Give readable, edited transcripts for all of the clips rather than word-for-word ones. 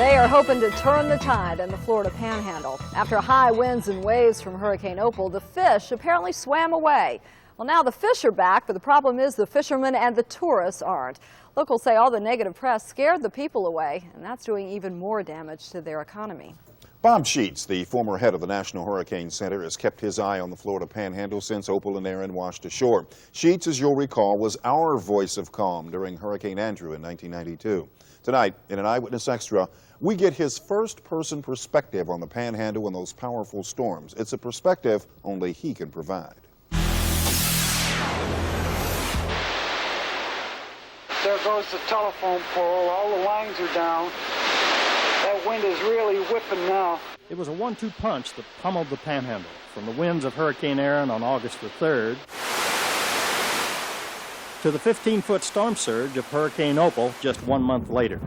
They are hoping to turn the tide in the Florida Panhandle. After high winds and waves from Hurricane Opal, the fish apparently swam away. Well, now the fish are back, but the problem is the fishermen and the tourists aren't. Locals say all the negative press scared the people away, and that's doing even more damage to their economy. Bob Sheets, the former head of the National Hurricane Center, has kept his eye on the Florida Panhandle since Opal and Aaron washed ashore. Sheets, as you'll recall, was our voice of calm during Hurricane Andrew in 1992. Tonight, in an Eyewitness Extra, we get his first-person perspective on the Panhandle and those powerful storms. It's a perspective only he can provide. There goes the telephone pole. All the lines are down. That wind is really whipping now. It was a 1-2 punch that pummeled the Panhandle, from the winds of Hurricane Aaron on August the 3rd to the 15-foot storm surge of Hurricane Opal just 1 month later.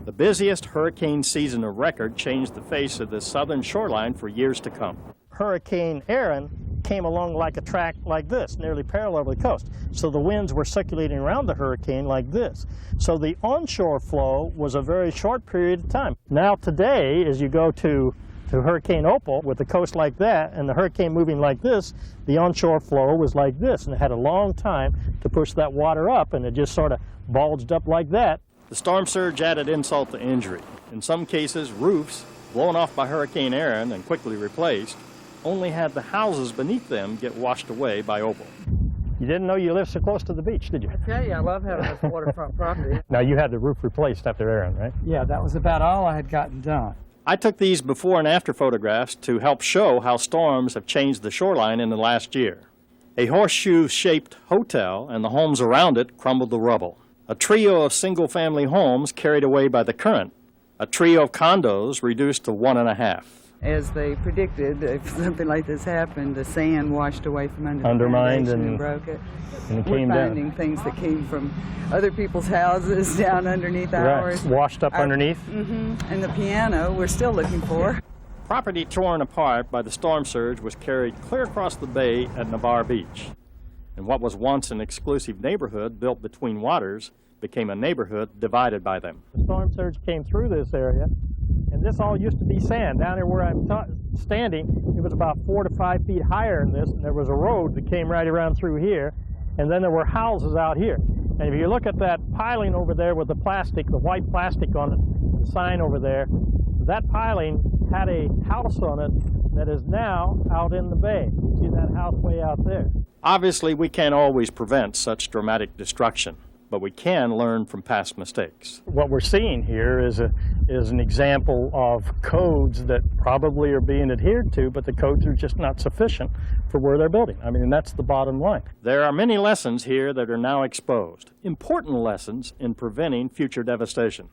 The busiest hurricane season of record changed the face of the southern shoreline for years to come. Hurricane Aaron came along like a track like this, nearly parallel to the coast. So the winds were circulating around the hurricane like this. So the onshore flow was a very short period of time. Now today, as you go to Hurricane Opal with the coast like that and the hurricane moving like this, the onshore flow was like this, and it had a long time to push that water up, and it just sort of bulged up like that. The storm surge added insult to injury. In some cases, roofs, blown off by Hurricane Aaron and quickly replaced, only had the houses beneath them get washed away by Opal. You didn't know you lived so close to the beach, did you? I tell you, I love having this waterfront property. Now, you had the roof replaced after Aaron, right? Yeah, that was about all I had gotten done. I took these before and after photographs to help show how storms have changed the shoreline in the last year. A horseshoe-shaped hotel and the homes around it crumbled to rubble. A trio of single-family homes carried away by the current. A trio of condos reduced to 1.5. As they predicted, if something like this happened, the sand washed away from under Undermined the foundation and broke it. And it We're came finding down. things that came from other people's houses down underneath ours. Washed up underneath. And the piano we're still looking for. Property torn apart by the storm surge was carried clear across the bay at Navarre Beach. And what was once an exclusive neighborhood built between waters became a neighborhood divided by them. The storm surge came through this area, and this all used to be sand. Down here where I'm standing, it was about 4 to 5 feet higher than this, and there was a road that came right around through here, and then there were houses out here. And if you look at that piling over there with the plastic, the white plastic on it, the sign over there, that piling had a house on it that is now out in the bay. You see that house way out there. Obviously, we can't always prevent such dramatic destruction, but we can learn from past mistakes. What we're seeing here is an example of codes that probably are being adhered to, but the codes are just not sufficient for where they're building. I mean, and that's the bottom line. There are many lessons here that are now exposed, important lessons in preventing future devastation.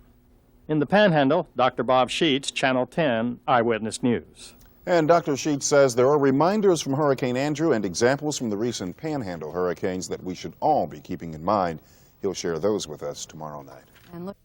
In the Panhandle, Dr. Bob Sheets, Channel 10 Eyewitness News. And Dr. Sheets says there are reminders from Hurricane Andrew and examples from the recent Panhandle hurricanes that we should all be keeping in mind. He'll share those with us tomorrow night. And look.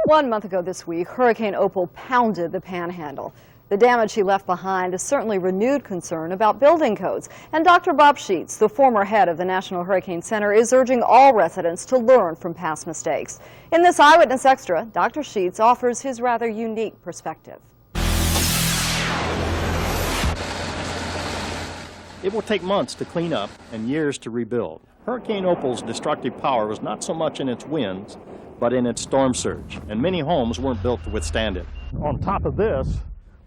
One month ago this week, Hurricane Opal pounded the Panhandle. The damage she left behind has certainly renewed concern about building codes. And Dr. Bob Sheets, the former head of the National Hurricane Center, is urging all residents to learn from past mistakes. In this Eyewitness Extra, Dr. Sheets offers his rather unique perspective. It will take months to clean up and years to rebuild. Hurricane Opal's destructive power was not so much in its winds, but in its storm surge, and many homes weren't built to withstand it. On top of this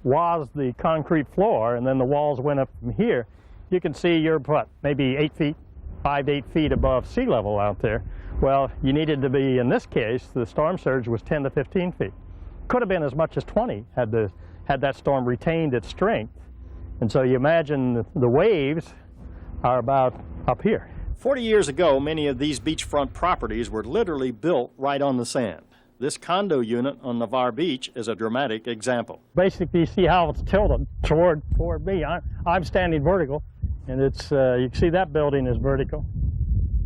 was the concrete floor, and then the walls went up from here. You can see you're, maybe 8 feet, 5 to 8 feet above sea level out there. Well, you needed to be, in this case, the storm surge was 10 to 15 feet. Could have been as much as 20 had that storm retained its strength. And so you imagine the waves are about up here. 40 years ago, many of these beachfront properties were literally built right on the sand. This condo unit on Navarre Beach is a dramatic example. Basically, you see how it's tilted toward me. I'm standing vertical, and it's you can see that building is vertical.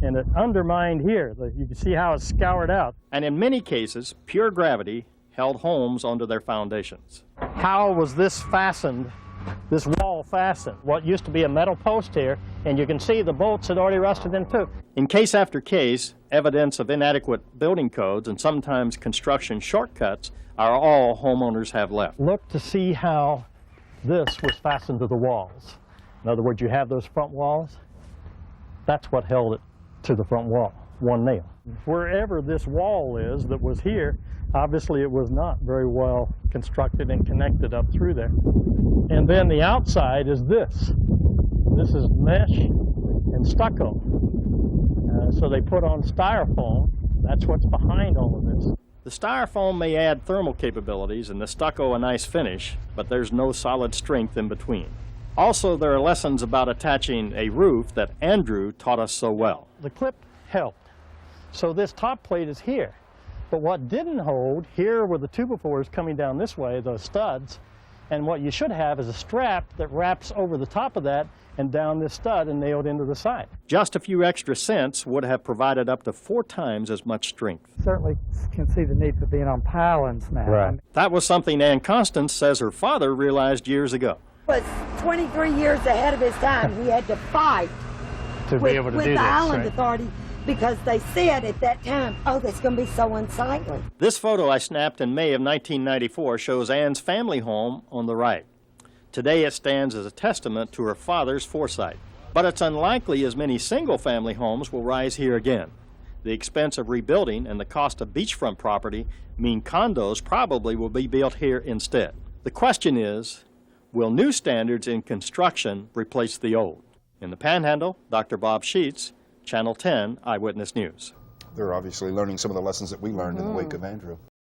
and it undermined here. You can see how it's scoured out. And in many cases, pure gravity held homes onto their foundations. How was this fastened, this wall fastened? What used to be a metal post here, and you can see the bolts had already rusted in too. In case after case, evidence of inadequate building codes and sometimes construction shortcuts are all homeowners have left. Look to see how this was fastened to the walls. In other words, you have those front walls. That's what held it to the front wall, one nail. Wherever this wall is that was here, obviously it was not very well constructed and connected up through there. And then the outside is this. This is mesh and stucco. So they put on styrofoam. That's what's behind all of this. The styrofoam may add thermal capabilities and the stucco a nice finish, but there's no solid strength in between. Also, there are lessons about attaching a roof that Andrew taught us so well. The clip held. So this top plate is here. But what didn't hold, here were the two-by-fours coming down this way, those studs, and what you should have is a strap that wraps over the top of that and down this stud and nailed into the side. Just a few extra cents would have provided up to 4 times as much strength. Certainly can see the need for being on pilings now. Right. That was something Ann Constance says her father realized years ago. Was 23 years ahead of his time. He had to fight To be able to with do the this, Island right? Authority because they said at that time, oh, that's going to be so unsightly. This photo I snapped in May of 1994 shows Ann's family home on the right. Today it stands as a testament to her father's foresight. But it's unlikely as many single-family homes will rise here again. The expense of rebuilding and the cost of beachfront property mean condos probably will be built here instead. The question is, will new standards in construction replace the old? In the Panhandle, Dr. Bob Sheets, Channel 10 Eyewitness News. They're obviously learning some of the lessons that we learned in the wake of Andrew.